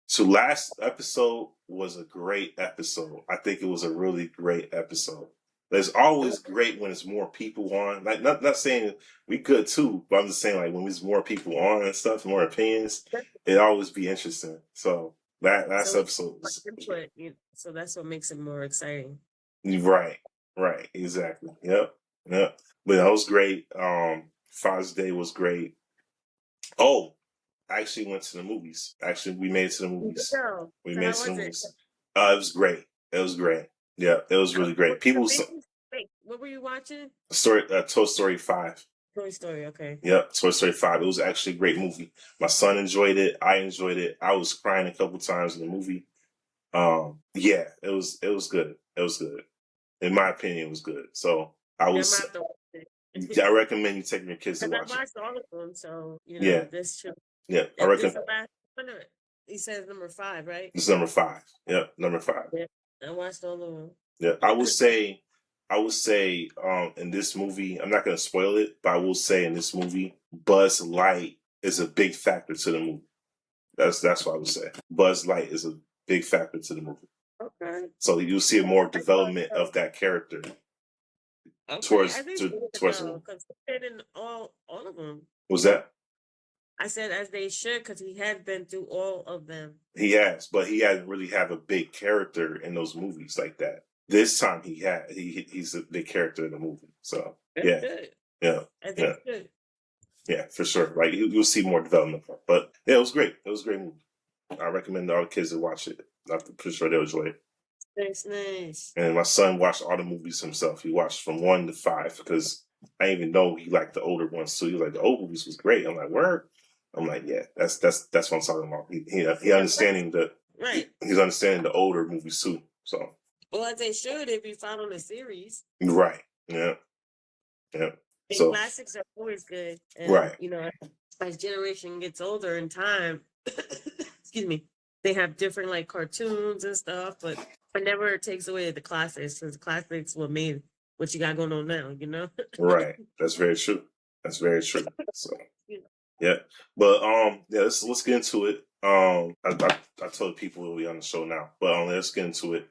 So last episode was a great episode. I think it was a really great episode. It's always great when it's more people on. Like not saying we could too, but I'm just saying like when there's more people on and stuff, more opinions, it always be interesting. So that last episode was so that's what makes it more exciting. right, exactly. Yep. But that was great. Father's Day was great. Oh, I actually went to the movies. Actually, we made it to the movies. We made it to the movies. It was great. It was great. Yeah, it was really great. People. Wait, what were you watching? Toy Story 5. Toy Story, okay. Yep, Toy Story 5. It was actually a great movie. My son enjoyed it. I enjoyed it. I was crying a couple times in the movie. Yeah, it was good. It was good. In my opinion, it was good. So I recommend you taking your kids to watch it. I watched all of them, so this should. Yeah, I recommend. He says number 5, right? It's number 5. Yep, number 5. Yeah, I watched all of them. Yeah, I would say, in this movie, I'm not going to spoil it, but I will say in this movie, Buzz Light is a big factor to the movie. That's what I would say. Buzz Light is a big factor to the movie. Okay. So you'll see more development of that character towards the movie. Because in all of them. Was that? I said as they should, because he had been through all of them. He has, but he hadn't really have a big character in those movies like that. This time he's a big character in the movie. So yeah, for sure. Like you'll see more development. But yeah, it was great. It was a great movie. I recommend all the kids to watch it. I'm pretty sure they'll enjoy it. Nice. And my son watched all the movies himself. He watched from 1 to 5 because I didn't even know he liked the older ones too. He was like, the old movies was great. I'm like, word. I'm like, yeah, that's what I'm talking about. He understanding he's understanding the older movies too. So well, as they should if you follow the series. Right. Yeah. So classics are always good. And, right. As generation gets older in time, excuse me, they have different like cartoons and stuff, but it never takes away the classics because the classics were made what you got going on now, Right. That's very true. So yeah. But let's get into it. I told people we'll be on the show now, but let's get into it.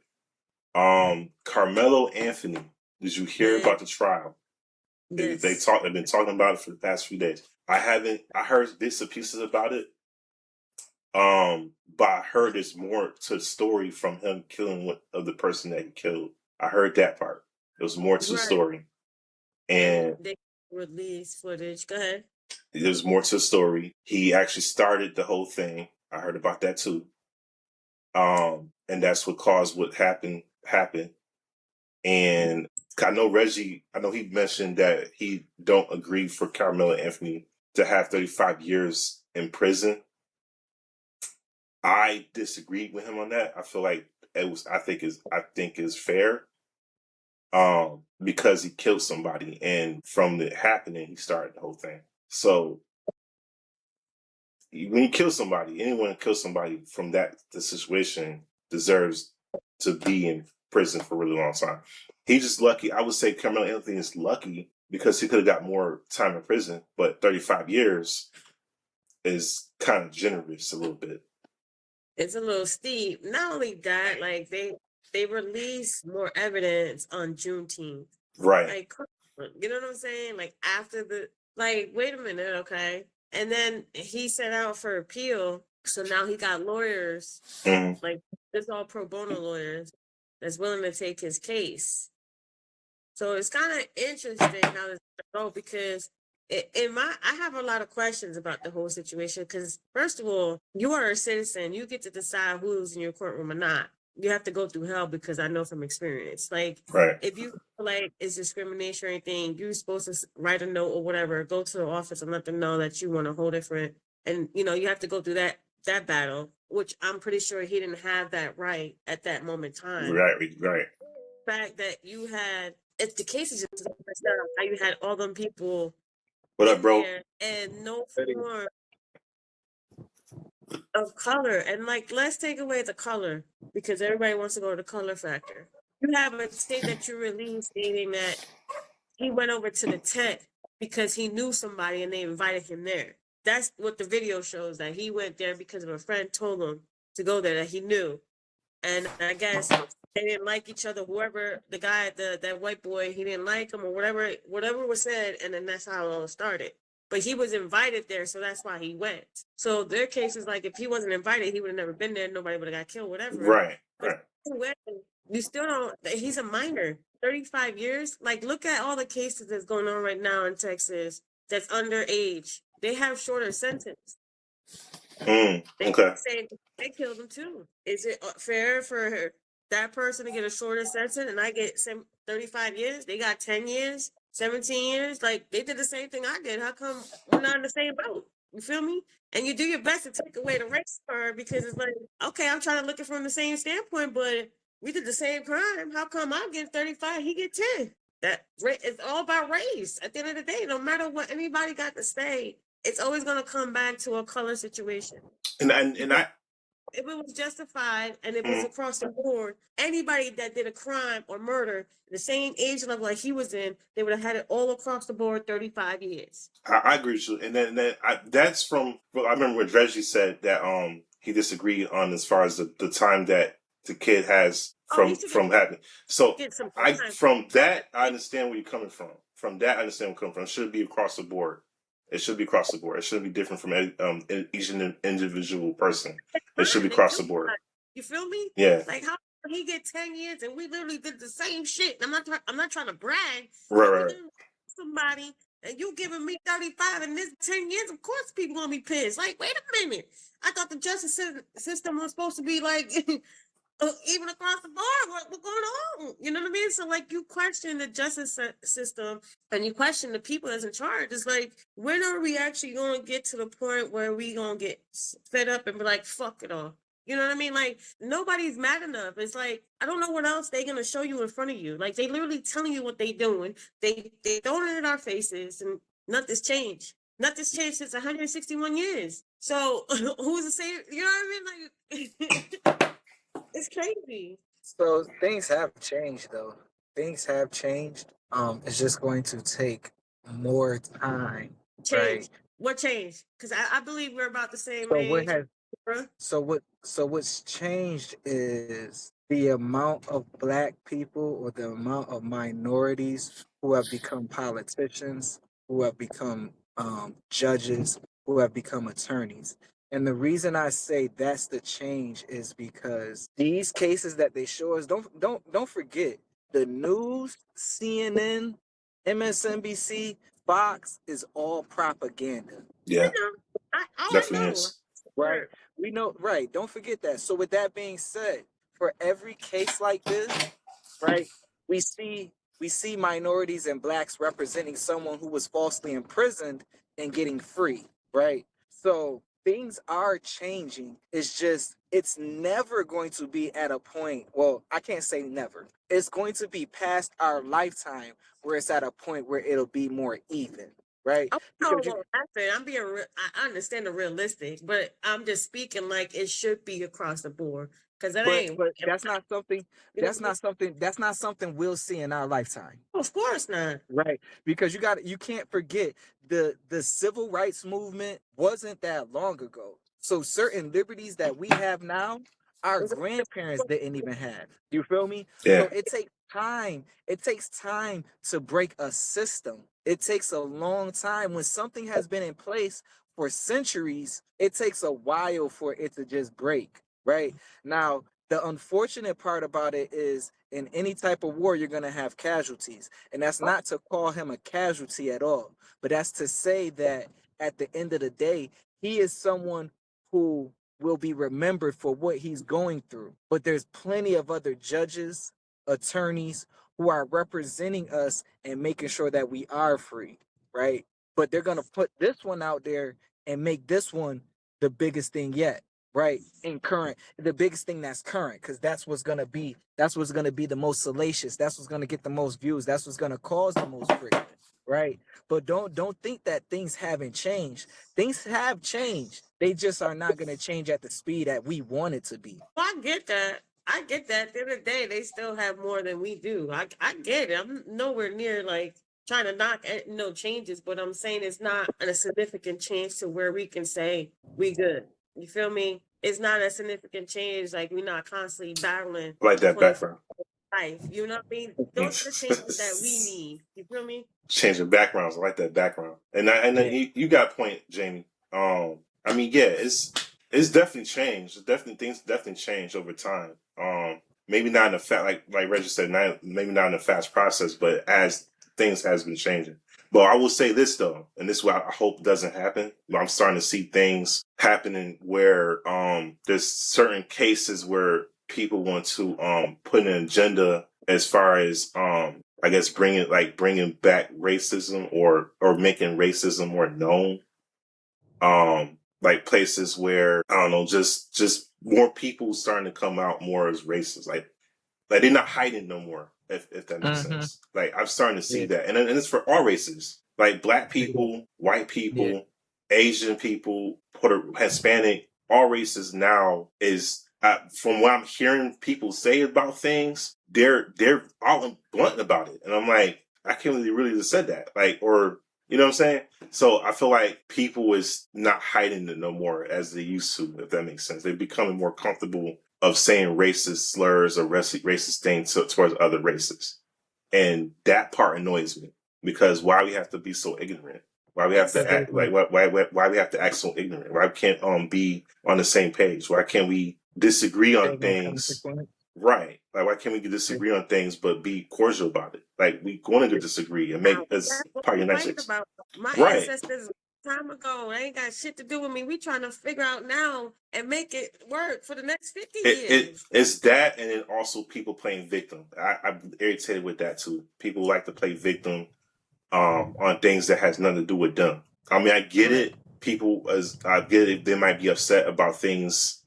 Carmelo Anthony, did you hear about the trial? Yes. They've been talking about it for the past few days. I heard bits and pieces about it. But I heard there's more to the story from him killing the person that he killed. I heard that part. There was more to the story. And they released footage. Go ahead. There's more to the story. He actually started the whole thing. I heard about that too. And that's what caused what happened. And I know he mentioned that he don't agree for Carmelo Anthony to have 35 years in prison. I disagreed with him on that. I feel like I think is fair. Because he killed somebody, and from the happening, he started the whole thing. So when you kill somebody, anyone who kills somebody from the situation deserves to be in prison for a really long time. He's just lucky. I would say Carmelo Anthony is lucky because he could have got more time in prison, but 35 years is kind of generous a little bit. It's a little steep. Not only that, like they released more evidence on Juneteenth. Right. Like, you know what I'm saying? Like after wait a minute, okay. And then he set out for appeal. So now he got lawyers, like it's all pro bono lawyers that's willing to take his case. So it's kind of interesting how this goes because I have a lot of questions about the whole situation because first of all, you are a citizen. You get to decide who's in your courtroom or not. You have to go through hell because I know from experience. Like, if you feel like it's discrimination or anything, you're supposed to write a note or whatever, go to the office and let them know that you want to hold it for it. And, you have to go through that battle, which I'm pretty sure he didn't have that right at that moment in time. Right. The fact that you had, if the case is just how you had all them people. What up, bro? And no form of color. And let's take away the color because everybody wants to go to the color factor. You have a state that you released stating that he went over to the tent because he knew somebody and they invited him there. That's what the video shows, that he went there because of a friend told him to go there that he knew. And I guess they didn't like each other. Whoever the guy, that white boy, he didn't like him or whatever was said, and then that's how it all started. But he was invited there, so that's why he went. So their case is like if he wasn't invited, he would have never been there. Nobody would have got killed, whatever. Right. You still don't. He's a minor. 35 years. Like, look at all the cases that's going on right now in Texas. That's underage. They have shorter sentence. Okay. They killed him too. Is it fair for that person to get a shorter sentence and I get 35 years? They got 10 years, 17 years. Like, they did the same thing I did. How come we're not in the same boat? You feel me? And you do your best to take away the race card because it's like, okay, I'm trying to look at it from the same standpoint, but we did the same crime. How come I'm getting 35, he get 10? That it's all about race. At the end of the day, no matter what anybody got to say, it's always going to come back to a color situation. And if it was justified and it was across the board, anybody that did a crime or murder the same age level like he was in, they would have had it all across the board 35 years. I agree with you. And then that's from, I remember when Dredgy said that he disagreed on as far as the time that the kid has from having. So from that, I understand where you're coming from. From that, I understand where you're coming from. It should be across the board. It should be across the board. It shouldn't be different from each individual person. It should be across the board. You feel me? Yeah. Like how he get 10 years and we literally did the same shit. I'm not trying to brag. Right. Somebody and you giving me 35 and this 10 years, of course people gonna be pissed. Like, wait a minute. I thought the justice system was supposed to be like even across the board, what's going on? You know what I mean? So, like, you question the justice system and you question the people that's in charge. It's like, when are we actually going to get to the point where we going to get fed up and be like, fuck it all? You know what I mean? Like, nobody's mad enough. It's like, I don't know what else they're going to show you in front of you. Like, they literally telling you what they doing. They throwing it in our faces and nothing's changed. Nothing's changed since 161 years. So, who's to say, you know what I mean? Like... It's crazy. So things have changed, though. Things have changed. It's just going to take more time. Right? What changed? Because I believe we're about the same age. What's changed is the amount of Black people or the amount of minorities who have become politicians, who have become judges, who have become attorneys. And the reason I say that's the change is because these cases that they show us, don't forget, the news, CNN, MSNBC, Fox is all propaganda. Yeah, definitely is. Right, we know. Right, don't forget that. So with that being said, for every case like this, right, we see minorities and Blacks representing someone who was falsely imprisoned and getting free. Right, so things are changing. It's never going to be at a point, well, I can't say never. It's going to be past our lifetime where it's at a point where it'll be more even, right? I understand the realistic, but I'm just speaking like it should be across the board. Because that's not something we'll see in our lifetime. Of course not. Right. Because you can't forget the civil rights movement wasn't that long ago. So certain liberties that we have now, our grandparents didn't even have. You feel me? Yeah. So it takes time. It takes time to break a system. It takes a long time. When something has been in place for centuries, it takes a while for it to just break. Right? Now, the unfortunate part about it is in any type of war, you're going to have casualties. And that's not to call him a casualty at all, but that's to say that at the end of the day, he is someone who will be remembered for what he's going through. But there's plenty of other judges, attorneys who are representing us and making sure that we are free, right? But they're going to put this one out there and make this one the biggest thing yet. Right, the biggest thing that's current, because that's what's gonna be the most salacious. That's what's gonna get the most views. That's what's gonna cause the most friction. Right, but don't think that things haven't changed. Things have changed. They just are not gonna change at the speed that we want it to be. Well, I get that. At the end of the day, they still have more than we do. I get it. I'm nowhere near like trying to knock no changes, but I'm saying it's not a significant change to where we can say we good. You feel me? it's not a significant change. Like we're not constantly battling Like that 24 background. life. You know what I mean? Those are the changes that we need. You feel me? Changing backgrounds. I like that background. And you got a point, Jamie. I mean, yeah, it's definitely changed. Things definitely changed over time. Maybe not in a like Reggie said, maybe not in a fast process, but as things has been changing. But I will say this though, and this is what I hope doesn't happen. But I'm starting to see things happening where there's certain cases where people want to put an agenda as far as I guess bringing back racism or making racism more known. Like places where I don't know, just more people starting to come out more as racist. Like they're not hiding no more. If that makes sense. Like I'm starting to see that, and it's for all races. Like black people, white people, Asian people, Hispanic, all races now is. From what I'm hearing people say about things, they're all blunt about it, and I'm like, I can't really just said that, like, or you know what I'm saying? So I feel like people is not hiding it no more as they used to, if that makes sense. They're becoming more comfortable of saying racist slurs or racist things towards other races, and that part annoys me because why we have to be so ignorant? Why we have to act like why we have to act so ignorant? Why can't be on the same page? Why can't we disagree on things? Right. Like why can't we disagree on things but be cordial about it? Like we going to disagree and make us part of the United States. My Right. ancestors time ago, they ain't got shit to do with me. We trying to figure out now and make it work for the next 50 years. It's that, and then also people playing victim. I'm irritated with that too. People like to play victim on things that has nothing to do with them. I mean, I get it. I get it. They might be upset about things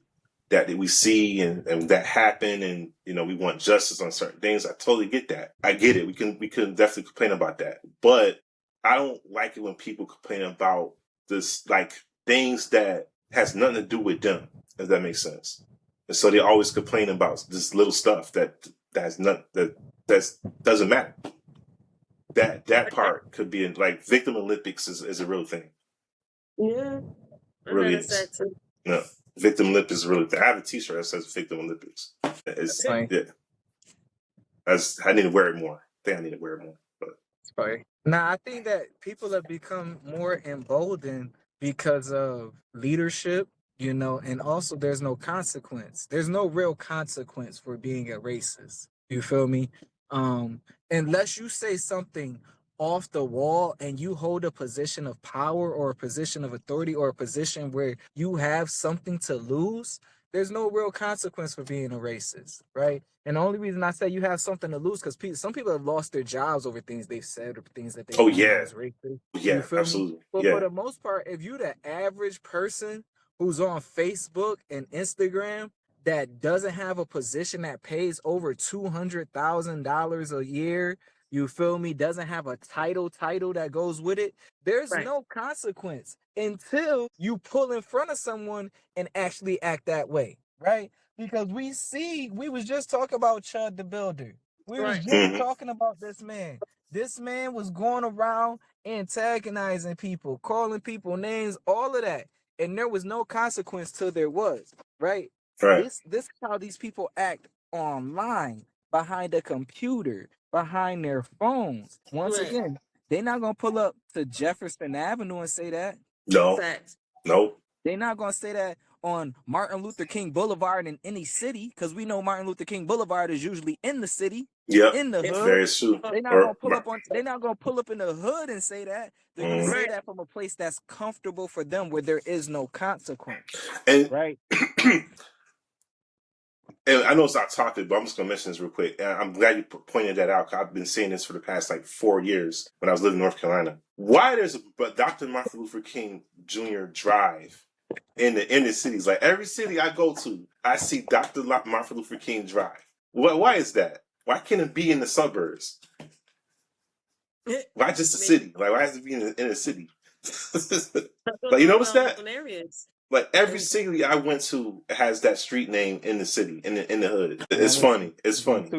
that we see and that happen, and you know we want justice on certain things. I totally get that. I get it. We can definitely complain about that, but I don't like it when people complain about this like things that has nothing to do with them. If that makes sense. And so they always complain about this little stuff that doesn't matter. That part could be like victim Olympics is a real thing. Yeah, It really is. No, victim Olympics is a real thing. I have a T-shirt that says victim Olympics. It's yeah. I need to wear it more. I think I need to wear it more. But Now I think that people have become more emboldened because of leadership, you know, and also there's no consequence. There's no real consequence for being a racist. You feel me? Unless you say something off the wall and you hold a position of power or a position of authority or a position where you have something to lose, there's no real consequence for being a racist, right? And the only reason I say you have something to lose because some people have lost their jobs over things they've said or things that they've done as racist. Yeah, you feel absolutely. Me? But for the most part, if you're the average person who's on Facebook and Instagram that doesn't have a position that pays over $200,000 a year, you feel me, doesn't have a title that goes with it, there's no consequence until you pull in front of someone and actually act that way, right? Because we was just talking about Chud the Builder. We was just talking about this man. This man was going around antagonizing people, calling people names, all of that. And there was no consequence till there was, right? This is how these people act online, behind a computer, behind their phones. Once again, they're not gonna pull up to Jefferson Avenue and say that. No. They're not gonna say that on Martin Luther King Boulevard in any city, because we know Martin Luther King Boulevard is usually in the city, in the hood. Very true. They're not gonna pull up on. They're not gonna pull up in the hood and say that. They're gonna say that from a place that's comfortable for them, where there is no consequence. Right. And I know it's not topic, but I'm just going to mention this real quick. And I'm glad you pointed that out, because I've been saying this for the past 4 years when I was living in North Carolina. Why there's a Dr. Martin Luther King Jr. Drive in the cities? Like every city I go to, I see Dr. Martin Luther King Drive. Why is that? Why can't it be in the suburbs? Why just the city? Like why has it be in the city? Like you notice that? Like every city I went to has that street name in the city, in the hood. It's funny. It's funny.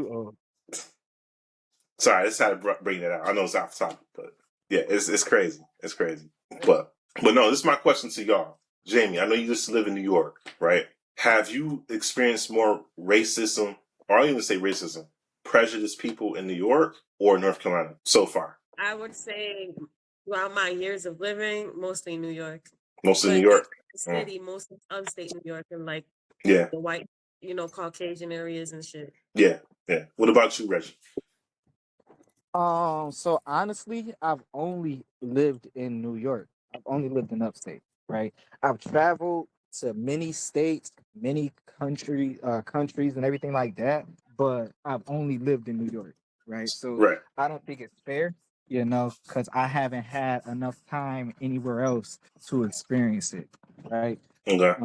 Sorry, I just had to bring that out. I know it's off topic, but yeah, it's crazy. It's crazy. But no, this is my question to y'all. Jamie, I know you used to live in New York, right? have you experienced more racism, or I don't even say racism, prejudiced people in New York or North Carolina so far? I would say throughout my years of living, mostly New York. Mostly But New York. city, mostly upstate New York and like Yeah. the white, Caucasian areas and shit. Yeah. Yeah. What about you, Reggie? So honestly, I've only lived in New York. I've only lived in upstate, right? I've traveled to many states, many countries and everything like that, but I've only lived in New York, right? So Right. I don't think it's fair, because I haven't had enough time anywhere else to experience it, right? Okay.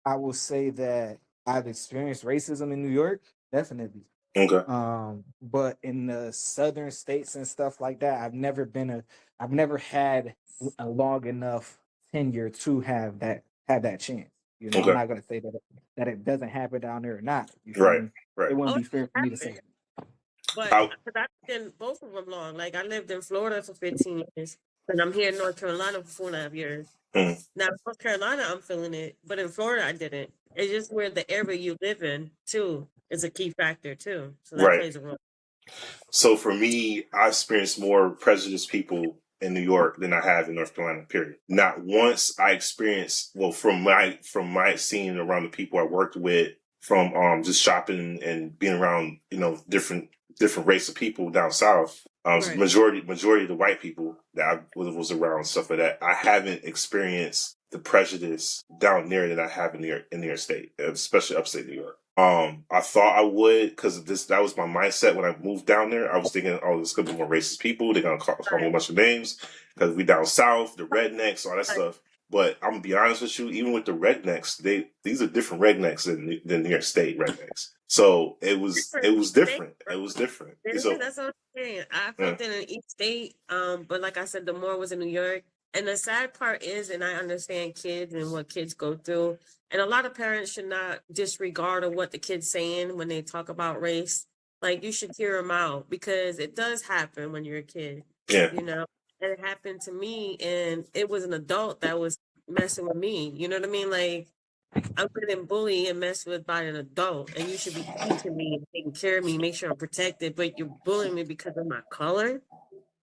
I will say that I've experienced racism in New York, definitely. Okay. But in the southern states and stuff like that, I've never had a long enough tenure to have that chance. I'm Okay. not gonna say that it doesn't happen down there or not. You feel Right. me? Right. It wouldn't Oh, be fair for me to happened. say. But I, because I lived in both of them long. Like I lived in Florida for 15 years, and I'm here in North Carolina for 4.5 years. mm, Now, North Carolina, I'm feeling it, but in Florida, I didn't. It's just where the area you live in, too, is a key factor, too. So that right. plays a role. So for me, I experienced more prejudiced people in New York than I have in North Carolina. Period. Not once I experienced, well, from my seeing around the people I worked with, from just shopping and being around, different race of people down south. Right. Majority of the white people that I was around, stuff like that. I haven't experienced the prejudice down there that I have in New York State, especially upstate New York. I thought I would, because that was my mindset when I moved down there. I was thinking, oh, there's gonna be more racist people. They're gonna call me a bunch of names because we down south, the rednecks, all that Right. stuff. But I'm gonna be honest with you, even with the rednecks, these are different rednecks than New York State rednecks. So it was different. It was different. So That's what I'm saying. I yeah, felt it in each state, but like I said, the more was in New York. And the sad part is, and I understand kids and what kids go through, and a lot of parents should not disregard of what the kids saying when they talk about race. Like you should hear them out because it does happen when you're a kid, yeah, you know. And it happened to me, and it was an adult that was messing with me. You know what I mean? Like I'm getting bullied and messed with by an adult, and you should be teaching me and taking care of me, make sure I'm protected. But you're bullying me because of my color.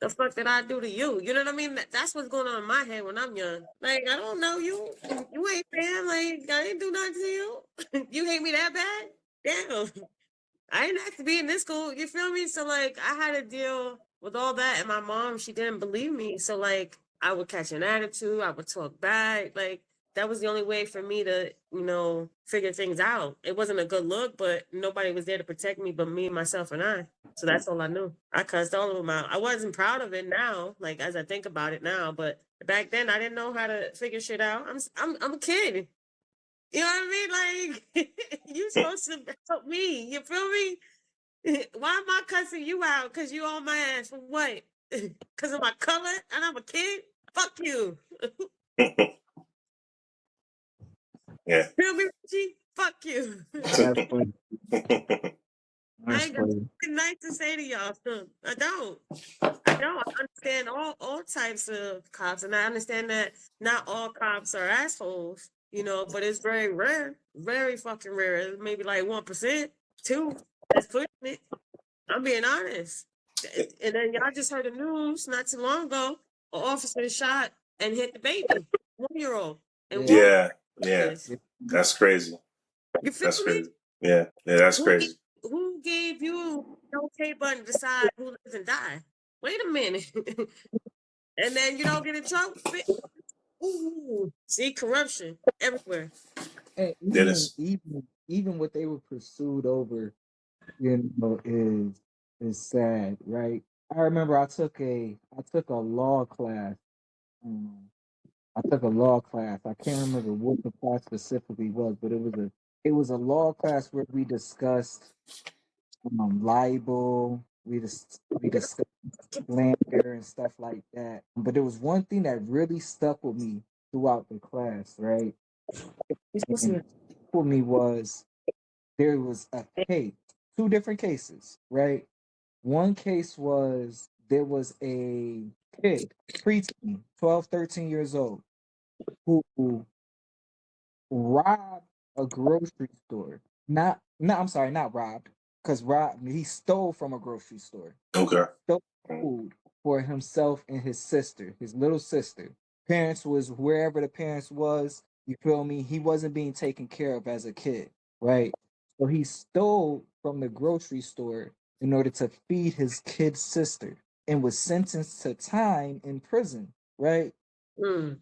The fuck did I do to you? You know what I mean? That's what's going on in my head when I'm young. Like I don't know you. You ain't fam. Like I didn't do nothing to you. You hate me that bad? Damn. I didn't have to be in this school. You feel me? So like I had to deal with all that, and my mom, she didn't believe me. So like I would catch an attitude, I would talk back. Like that was the only way for me to, figure things out. It wasn't a good look, but nobody was there to protect me but me, myself, and I. So that's all I knew. I cussed all of them out. I wasn't proud of it now, like as I think about it now, but back then I didn't know how to figure shit out. I'm a kid. You know what I mean? Like you supposed to help me. You feel me? Why am I cussing you out? Cause you on my ass for what? Cause of my color and I'm a kid? Fuck you. yeah. Feel me, Richie? Fuck you. That's funny. I That's ain't got funny. nothing nice to say to y'all. I don't. I don't. I understand all types of cops, and I understand that not all cops are assholes, but it's very rare, very fucking rare. Maybe like 1%, 2. That's pushing it. I'm being honest. And then y'all just heard the news not too long ago. An officer shot and hit the baby, 1-year-old, and Yeah. walked. Yeah, yeah. That's crazy. You feel That's me? crazy. Yeah, that's Who gave, crazy. who gave you no okay button to decide who lives and die? Wait a minute. And then you don't get in trouble. Ooh, see corruption everywhere. And That is. even what they were pursued over, is sad, right? I remember I took a law class. Um, I took a law class. I can't remember what the class specifically was, but it was a law class where we discussed libel. We discussed slander and stuff like that. But there was one thing that really stuck with me throughout the class, right? You're supposed And to. for me was there was a case, two different cases, right? One case was there was a kid, preteen, 12, 13 years old, who robbed a grocery store. I'm sorry, not robbed, because he stole from a grocery store. Okay. Stole food for himself and his sister, his little sister. Parents was wherever the parents was. You feel me? He wasn't being taken care of as a kid, right? So he stole from the grocery store in order to feed his kid's sister and was sentenced to time in prison, right? Mm.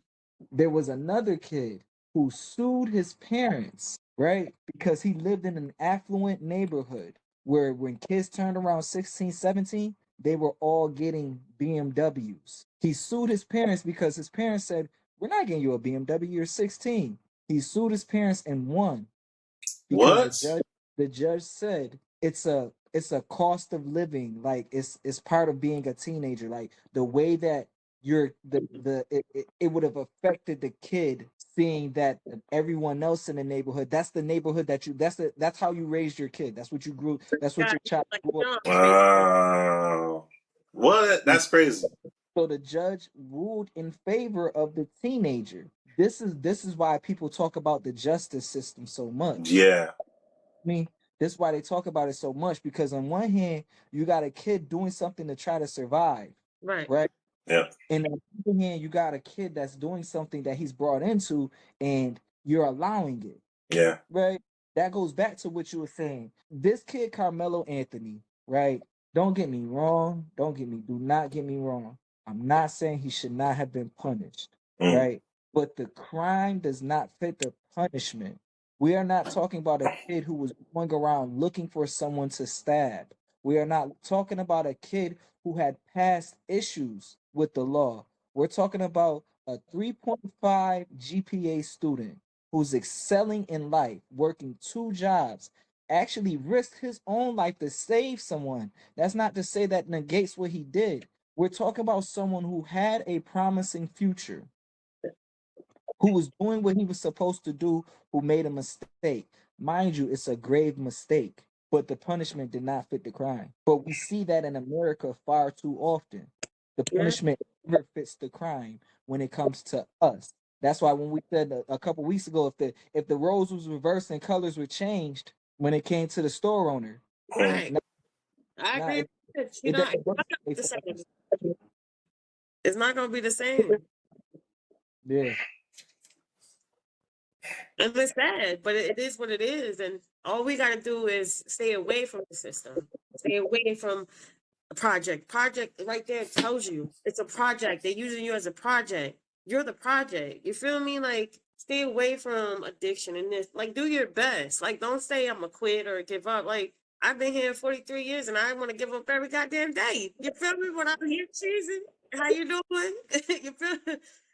There was another kid who sued his parents, right? Because he lived in an affluent neighborhood where when kids turned around 16, 17, they were all getting BMWs. He sued his parents because his parents said, "We're not getting you a BMW, you're 16." He sued his parents and won because What? the judge said it's a cost of living, like it's part of being a teenager, like the way that you're it would have affected the kid seeing that everyone else in the neighborhood, that's the neighborhood that you that's how you raised your kid, that's what you grew, that's what God, your child like, grew up. Wow. What? That's crazy. So the judge ruled in favor of the teenager. This is why people talk about the justice system so much. Yeah. Me. That's why they talk about it so much, because on one hand, you got a kid doing something to try to survive, right. right? Yeah. And on the other hand, you got a kid that's doing something that he's brought into, and you're allowing it, Yeah. right? That goes back to what you were saying. This kid, Carmelo Anthony, right? Don't get me wrong. Do not get me wrong. I'm not saying he should not have been punished, Mm. right? But the crime does not fit the punishment. We are not talking about a kid who was going around looking for someone to stab. We are not talking about a kid who had past issues with the law. We're talking about a 3.5 GPA student who's excelling in life, working two jobs, actually risked his own life to save someone. That's not to say that negates what he did. We're talking about someone who had a promising future, who was doing what he was supposed to do, who made a mistake. Mind you, it's a grave mistake, but the punishment did not fit the crime. But we see that in America far too often. The Yeah. punishment never fits the crime when it comes to us. That's why when we said a couple weeks ago, if the roles was reversed and colors were changed when it came to the store owner, Mm. Right. I now agree it, with it. it doesn't It's work not gonna the be the way for same. us. It's not gonna be the same. Yeah. And it's sad, but it is what it is. And all we gotta do is stay away from the system. Stay away from a project. Project right there tells you it's a project. They're using you as a project. You're the project. You feel me? Like stay away from addiction and this. Like do your best. Like don't say I'm a quit or give up. Like I've been here 43 years and I want to give up every goddamn day. You feel me? When I'm here cheesing, how you doing?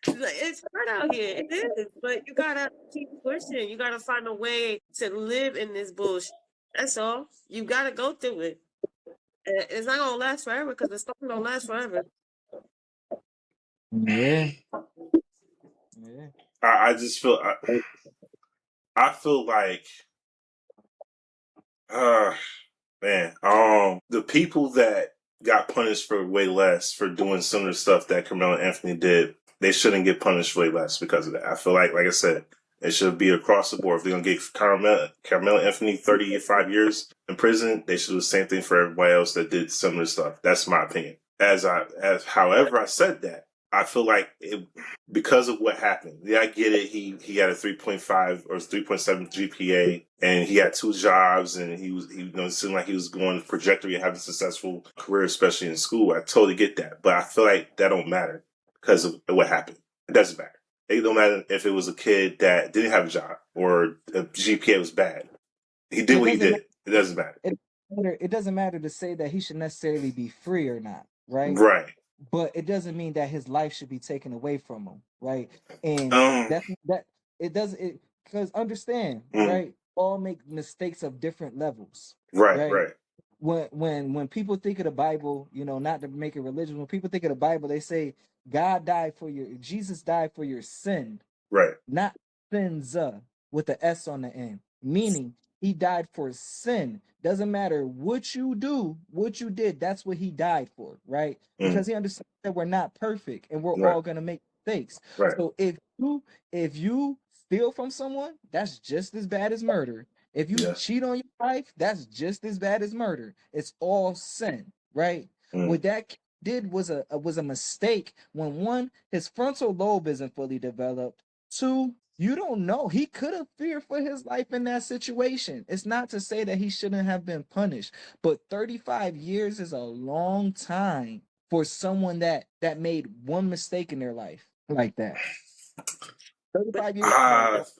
You feel like it's hard out here. It is, but you gotta keep pushing. You gotta find a way to live in this bullshit. That's all. You gotta go through it. It's not gonna last forever because the storm don't last forever. Yeah. Yeah. I just feel I feel like man, the people that got punished for way less for doing similar stuff that Carmelo Anthony did, they shouldn't get punished way less because of that. I feel like I said, it should be across the board. If they're gonna get Carmelo Anthony 35 years in prison, they should do the same thing for everybody else that did similar stuff. That's my opinion. However I said that, I feel like because of what happened. Yeah, I get it. He had a 3.5 or 3.7 GPA, and he had two jobs, and it seemed like he was going the trajectory of having a successful career, especially in school. I totally get that, but I feel like that don't matter because of what happened. It doesn't matter. It don't matter if it was a kid that didn't have a job or a GPA was bad. He did It what he doesn't did. It doesn't matter. it doesn't matter to say that he should necessarily be free or not, right? Right. But it doesn't mean that his life should be taken away from him, right? And Um. that it doesn't it because understand, mm, right? All make mistakes of different levels, right. right? Right. When people think of the Bible, not to make it religious, when people think of the Bible, they say Jesus died for your sin, Right. not sins with the S on the end, meaning he died for sin. Doesn't matter what you do, what you did, that's what he died for, right? Mm, Because he understands that we're not perfect and we're right. all gonna make mistakes. Right. So if you steal from someone, that's just as bad as murder. If you cheat on your wife, that's just as bad as murder. It's all sin, right? What that kid did was a mistake. When one, his frontal lobe isn't fully developed. Two, you don't know. He could have feared for his life in that situation. It's not to say that he shouldn't have been punished, but 35 years is a long time for someone that made one mistake in their life like that. 35 years.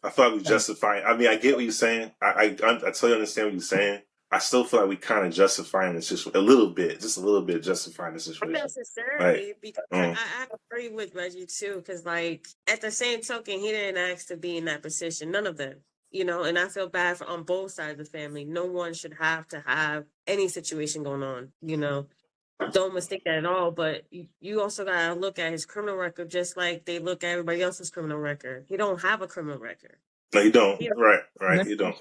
I thought we justify. I mean, I get what you're saying. I totally understand what you're saying. I still feel like we kind of justifying this situation a little bit, just a little bit justifying the situation. Not necessarily, because I agree with Reggie too. Because like at the same token, he didn't ask to be in that position. None of them, you know. And I feel bad on both sides of the family. No one should have to have any situation going on, you know. Don't mistake that at all. But you also gotta look at his criminal record, just like they look at everybody else's criminal record. He don't have a criminal record. No, you don't. Right. You don't.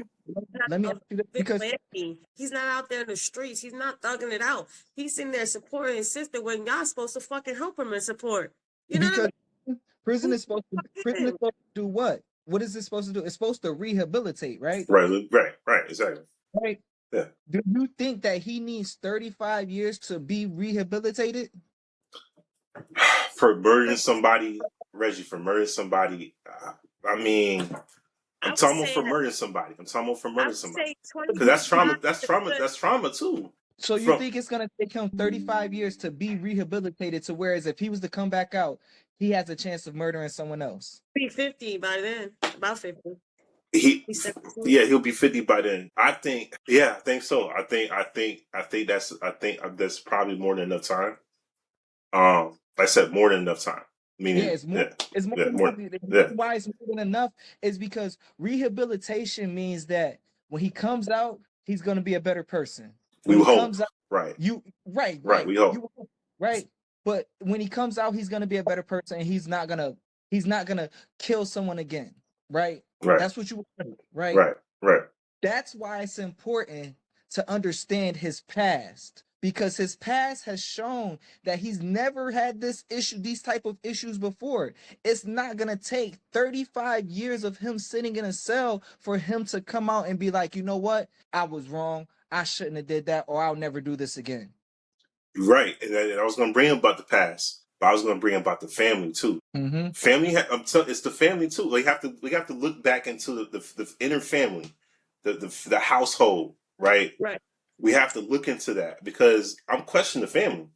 Let me ask you this, because he's not out there in the streets. He's not thugging it out. He's sitting there supporting his sister when y'all supposed to fucking help him and support. You know what I mean? Prison is supposed to do what? What is it supposed to do? It's supposed to rehabilitate, right? Right, exactly. Right. Yeah. Do you think that he needs 35 years to be rehabilitated? For murdering somebody, Reggie, I mean, I'm talking about for murdering somebody. Because that's trauma. That's trauma too. So you think it's gonna take him 35 years to be rehabilitated, to whereas if he was to come back out, he has a chance of murdering someone else? Be 50 by then, about 50. He'll be 50 by then. I think so. I think that's probably more than enough time. Like I said, more than enough time. Meaning, it's more than enough. Why it's more than enough is because rehabilitation means that when he comes out, he's going to be a better person. When he comes out, we hope. Right. But when he comes out, he's going to be a better person, and he's not gonna kill someone again. Right. That's what you want, right? Right. That's why it's important to understand his past, because his past has shown that he's never had these type of issues before. It's not gonna take 35 years of him sitting in a cell for him to come out and be like, you know what, I was wrong, I shouldn't have did that, or I'll never do this again. Right, and I was gonna bring up about the past, but I was gonna bring up about the family too. Mm-hmm. Family, it's the family too. We have to look back into the inner family, the household, right? Right. We have to look into that, because I'm questioning the family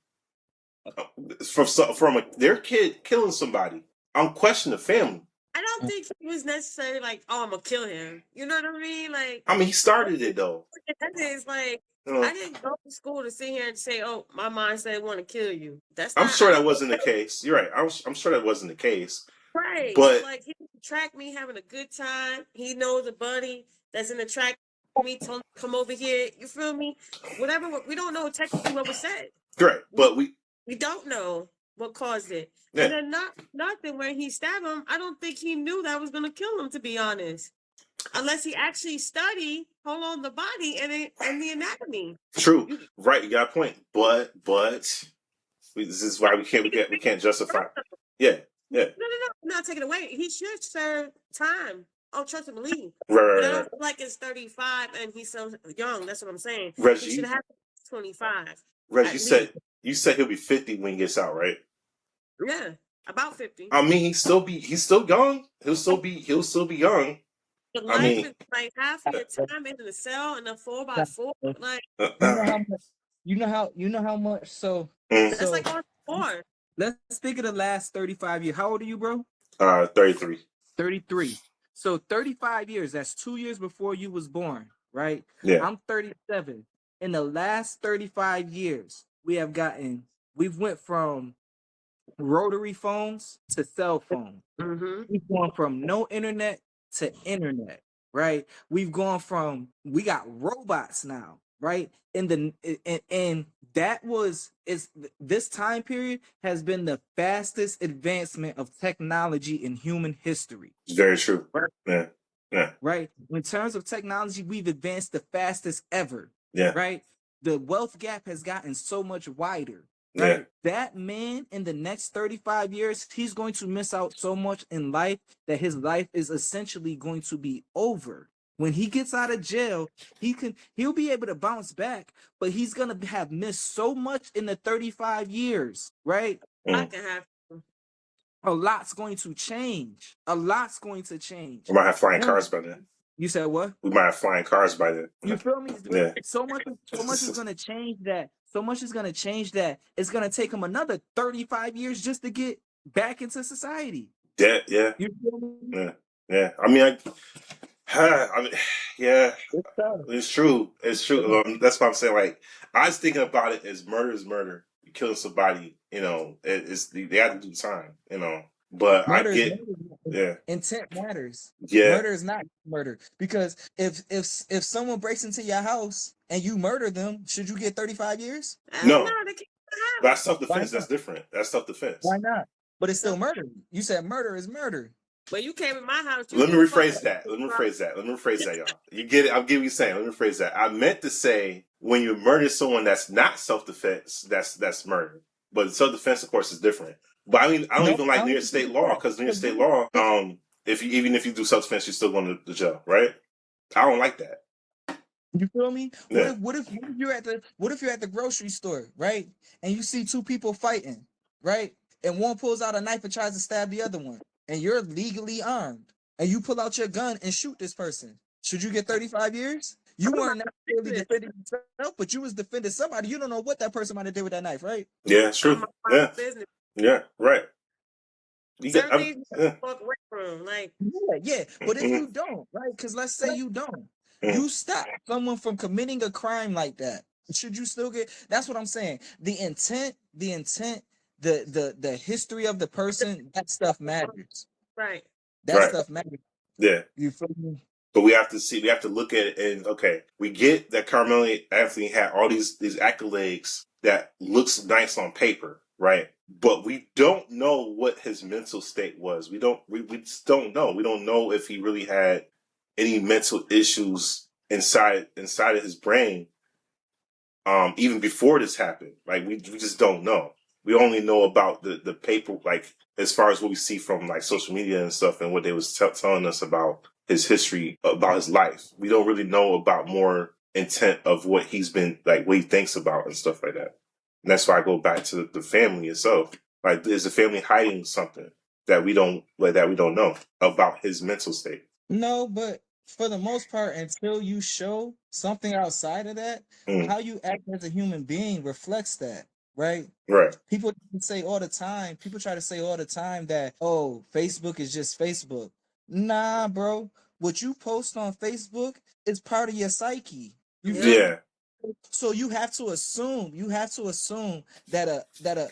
from their kid killing somebody. I'm questioning the family. I don't think he was necessarily like, oh, I'm gonna kill him. You know what I mean? Like, I mean, he started it though. It's like, I didn't go to school to sit here and say, oh, my mom said I want to kill you. I'm sure that wasn't the case. You're right. I'm sure that wasn't the case. Right. But so, like, he tracked me having a good time. He knows a buddy that's in the track. Me told him to come over here. You feel me? Whatever. We don't know technically what was said. Right. But we don't know what caused it. Yeah. And then nothing when he stabbed him. I don't think he knew that was gonna kill him, to be honest. Unless he actually studied the body and the anatomy. True. Right, you got a point. But this is why we can't justify. Yeah. No. I'm not taking it away. He should serve time. Oh, trust and believe. Right. But I don't feel like it's 35 and he's so young. That's what I'm saying. Reggie, he should have 25. Reggie, you said he'll be 50 when he gets out, right? Yeah, about 50. I mean, he's still young. He'll still be young. But life is like half of your time in the cell in a 4x4. Like, you know how much. So that's like on 4. Let's speak of the last 35 years. How old are you, bro? 33. 33. So 35 years. That's 2 years before you was born, right? Yeah. I'm 37. In the last 35 years, we've went from rotary phones to cell phones. Mm-hmm. We've gone from no internet to internet, right? We got robots now, right? This time period has been the fastest advancement of technology in human history. Very true. Right? Yeah. Right? In terms of technology, we've advanced the fastest ever. Yeah. Right? The wealth gap has gotten so much wider. right? That man in the next 35 years, he's going to miss out so much in life that his life is essentially going to be over. When he gets out of jail, he'll be able to bounce back, but he's gonna have missed so much in the 35 years, right? I can have. A lot's going to change. A lot's going to change. We might have flying cars by then. You said what? We might have flying cars by then. You feel me? Yeah. So much is gonna change that. So much is gonna change that. It's gonna take him another 35 years just to get back into society. Yeah, yeah. You feel me? Yeah. I mean, yeah. It's true. It's true. That's what I'm saying. Like, I was thinking about it as murder is murder. You're killing somebody, you know, they have to do time, you know. But murder, I get, intent matters. Yeah, murder is not murder, because if someone breaks into your house and you murder them, should you get 35 years? No, that's self-defense. That's different. That's self-defense. Why not? But it's still murder. You said murder is murder. But you came in my house. Let me rephrase that, y'all. You get it? I'm giving you saying. Let me rephrase that. I meant to say when you murder someone that's not self-defense, that's murder. But self-defense, of course, is different. But I mean, I don't even like New York State law, because New York State law, even if you do self-defense, you're still going to jail, right? I don't like that. You feel me? Yeah. What if you're at the grocery store, right? And you see two people fighting, right? And one pulls out a knife and tries to stab the other one, and you're legally armed, and you pull out your gun and shoot this person. Should you get 35 years? You weren't necessarily defending yourself, but you was defending somebody. You don't know what that person might have did with that knife, right? Yeah, it's true. Yeah, right. Walk away from, like, yeah. But if you don't, right? Because let's say you don't, you stop someone from committing a crime like that. Should you still get? That's what I'm saying. The intent, the history of the person, that stuff matters. Right. That stuff matters. Yeah. You feel me? But we have to look at it, and okay, we get that Carmelo Anthony had all these accolades that looks nice on paper, right? But we don't know what his mental state was. We just don't know. We don't know if he really had any mental issues inside of his brain, even before this happened. Like, we just don't know. We only know about the paper, like, as far as what we see from, like, social media and stuff, and what they was telling us about his history, about his life. We don't really know about more intent of what he's been, like, what he thinks about and stuff like that. And that's why I go back to the family itself. Like, is the family hiding something that we don't know about his mental state? No, but for the most part, until you show something outside of that, how you act as a human being reflects that, right? Right. People try to say all the time that, oh, Facebook is just Facebook. Nah, bro. What you post on Facebook is part of your psyche. So you have to assume that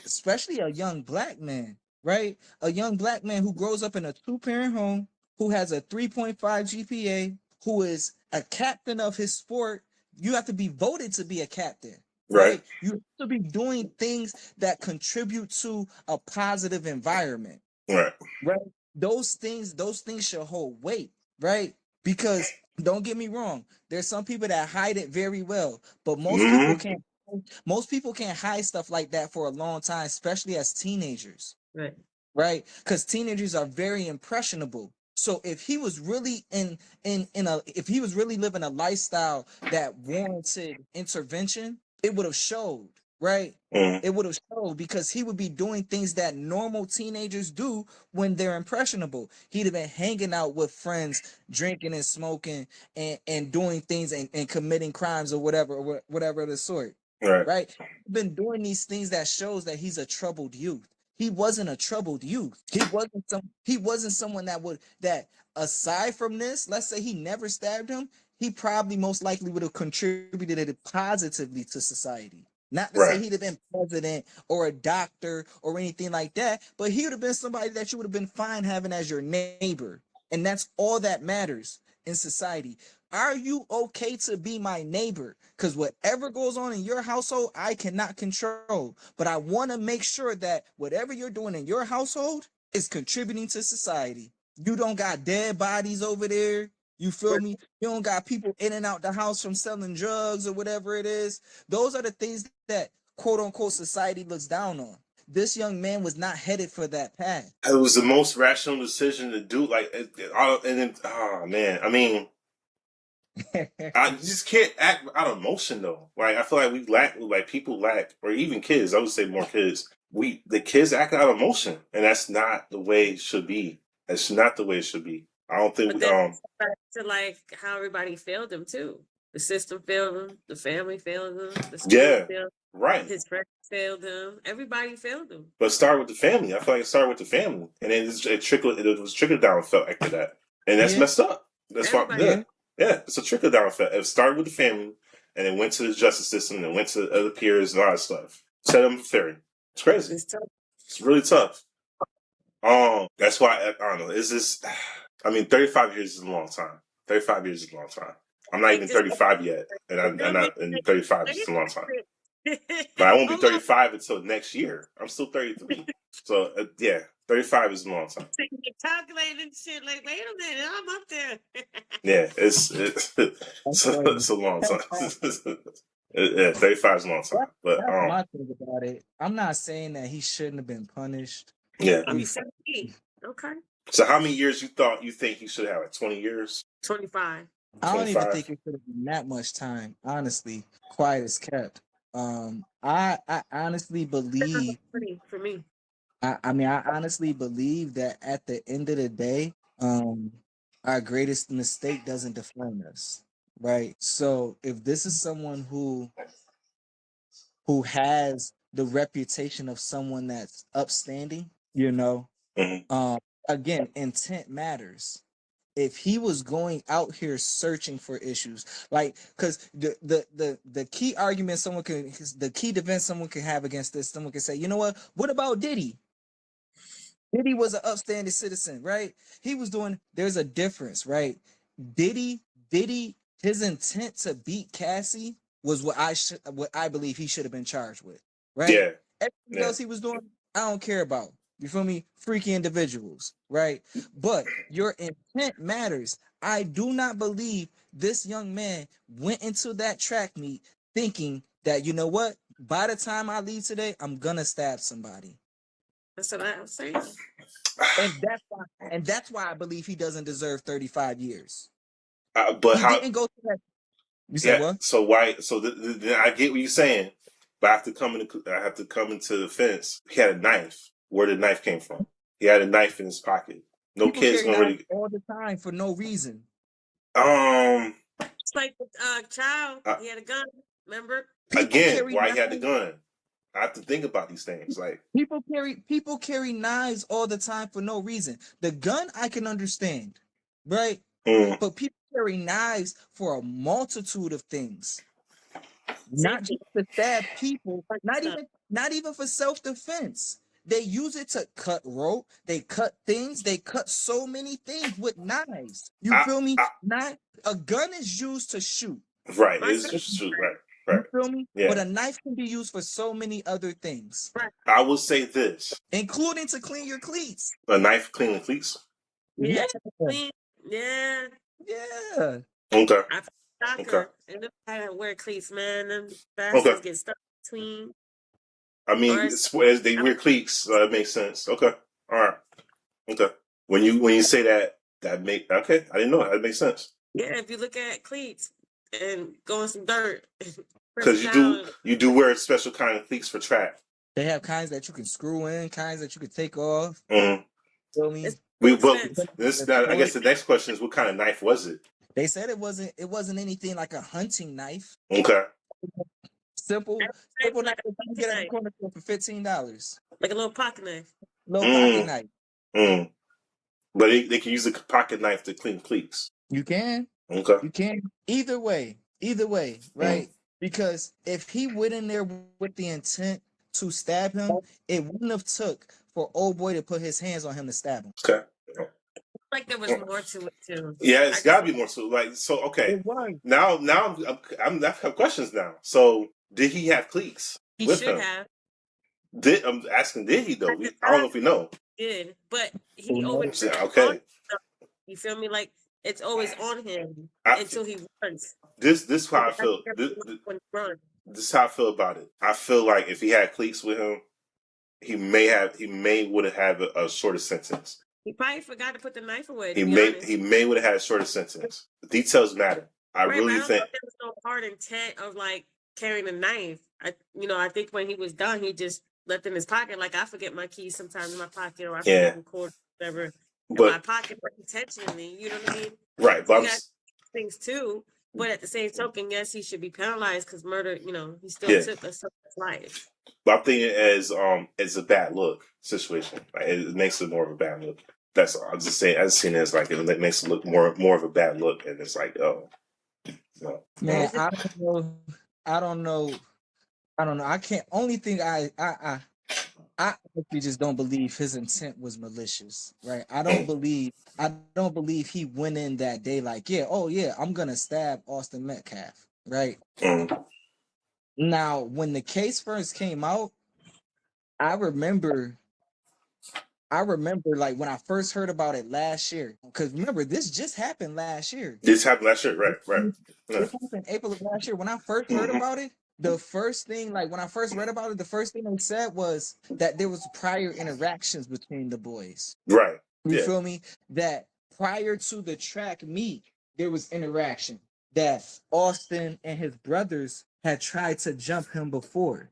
especially a young black man, right? A young black man who grows up in a 2-parent home, who has a 3.5 GPA, who is a captain of his sport. You have to be voted to be a captain. Right? You have to be doing things that contribute to a positive environment. Right. Those things should hold weight, right? Because don't get me wrong, there's some people that hide it very well, but most people can't hide stuff like that for a long time, especially as teenagers. Right? Because teenagers are very impressionable. So if he was really if he was really living a lifestyle that warranted intervention, it would have showed, right? It would have showed, because he would be doing things that normal teenagers do when they're impressionable. He'd have been hanging out with friends, drinking and smoking and doing things and committing crimes or whatever of the sort. Right? He's been doing these things that shows that he's a troubled youth. He wasn't a troubled youth. He wasn't someone that aside from this, let's say he never stabbed him, he probably most likely would have contributed positively to society. Not to say he'd have been president or a doctor or anything like that, but he would have been somebody that you would have been fine having as your neighbor. And that's all that matters in society. Are you okay to be my neighbor? Because whatever goes on in your household, I cannot control. But I want to make sure that whatever you're doing in your household is contributing to society. You don't got dead bodies over there. You feel me? You don't got people in and out the house from selling drugs or whatever it is. Those are the things that quote unquote society looks down on. This young man was not headed for that path. It was the most rational decision to do. Like, and then, oh man, I mean, I just can't act out of emotion though. Like, I feel like people lack, or even kids. I would say more kids. The kids act out of emotion, and that's not the way it should be. That's not the way it should be. I don't think. But then back to like how everybody failed him too. The system failed him. The family failed him. The school failed him. Right. His friends failed him. Everybody failed him. But start with the family. I feel like it started with the family, and then it was trickle down effect after that, and that's messed up. That's why. Yeah, it's a trickle down effect. It started with the family, and it went to the justice system, and it went to other peers and all that stuff. Set them fair. It's crazy. It's tough. It's really tough. That's why I don't know. Is this? I mean, 35 years is a long time. 35 years is a long time. I'm not even 35 yet, and I'm not. And 35 is a long time. But I won't be 35 until next year. I'm still 33. So, 35 is a long time. Calculating shit like, wait a minute, I'm up there. Yeah, it's a long time. Yeah, 35 is a long time. But that's my thing about it. I'm not saying that he shouldn't have been punished. Yeah. I mean, 17. Okay. So how many years you think he should have? Like 20 years? 25. I don't even think it should have been that much time, honestly. Quiet as kept. I honestly believe for me. I honestly believe that at the end of the day, our greatest mistake doesn't define us. Right. So if this is someone who has the reputation of someone that's upstanding, again, intent matters. If he was going out here searching for issues, like, because the key argument the key defense someone can have against this, someone can say, you know what about Diddy? Diddy was an upstanding citizen, right? He was there's a difference, right? Diddy, his intent to beat Cassie was what I believe he should have been charged with, right? Yeah. Everything else he was doing, I don't care about. You feel me? Freaky individuals, right? But your intent matters. I do not believe this young man went into that track meet thinking that, you know what? By the time I leave today, I'm gonna stab somebody. That's what I'm saying. And that's why I believe he doesn't deserve 35 years. But he didn't go to that. You said what? So why? So I get what you're saying, but I have to come into the fence. He had a knife. Where the knife came from? He had a knife in his pocket. No kid's gonna really all the time for no reason. It's like the child. He had a gun. Remember? Again, why he had the gun? I have to think about these things. Like people carry knives all the time for no reason. The gun I can understand, right? But people carry knives for a multitude of things. Not just to stab people, not even for self-defense. They use it to cut rope. They cut things. They cut so many things with knives. You feel me? Not a gun is used to shoot. Right. It's just shoot. Right. You feel me? Yeah. But a knife can be used for so many other things. Right. I will say this, including to clean your cleats. A knife cleaning cleats. Yeah. Clean. Yeah. Yeah. Okay. Okay. And I don't wear cleats, man. Them bastards get stuck between. I mean, as they wear cleats, so that makes sense. Okay. All right. Okay. When you say that I didn't know that makes sense. Yeah, if you look at cleats and go in some dirt. Because you do wear a special kind of cleats for track. They have kinds that you can screw in, kinds that you can take off. Mm-hmm. Feel me? I guess the next question is, what kind of knife was it? They said it wasn't anything like a hunting knife. Okay. Simple knife that you get at the corner store for $15. Like a little pocket knife. Pocket knife. But they can use a pocket knife to clean cleats. You can. Okay. You can. Either way, right? Because if he went in there with the intent to stab him, it wouldn't have took for old boy to put his hands on him to stab him. Okay. Like there was more to it too. Yeah, it's got to be more to it. Like, so okay. Now I have questions now. So did he have cleats? He should have. I'm asking, did he though? I don't know if we know. Did, but he always okay. You feel me? Like it's always on him until he runs. This is how I feel. This is how I feel about it. I feel like if he had cleats with him, he would have had a shorter sentence. He probably forgot to put the knife away. He may would have had a shorter sentence. The details matter. I really think there was no hard intent of like carrying a knife. I think when he was done, he just left in his pocket. Like I forget my keys sometimes in my pocket, or I forget record whatever in my pocket intentionally. You know what I mean? Right, but things too. But at the same token, yes, he should be penalized because murder. He still took a life. But I'm thinking as a bad look situation. Like, it makes it more of a bad look. That's all. I'm just saying. I just seen it as like it makes it look more of a bad look, and it's like, oh, no. Man, I don't know. I can't. Only thing I actually just don't believe his intent was malicious, right? I don't believe he went in that day like, I'm gonna stab Austin Metcalf, right? Now, when the case first came out, I remember like when I first heard about it last year, because remember, this just happened last year. This happened last year, right. This happened in April of last year. When I first heard about it, the first thing, like when I first read about it, the first thing they said was that there was prior interactions between the boys. Right. You feel me? That prior to the track meet, there was interaction. That Austin and his brothers had tried to jump him before.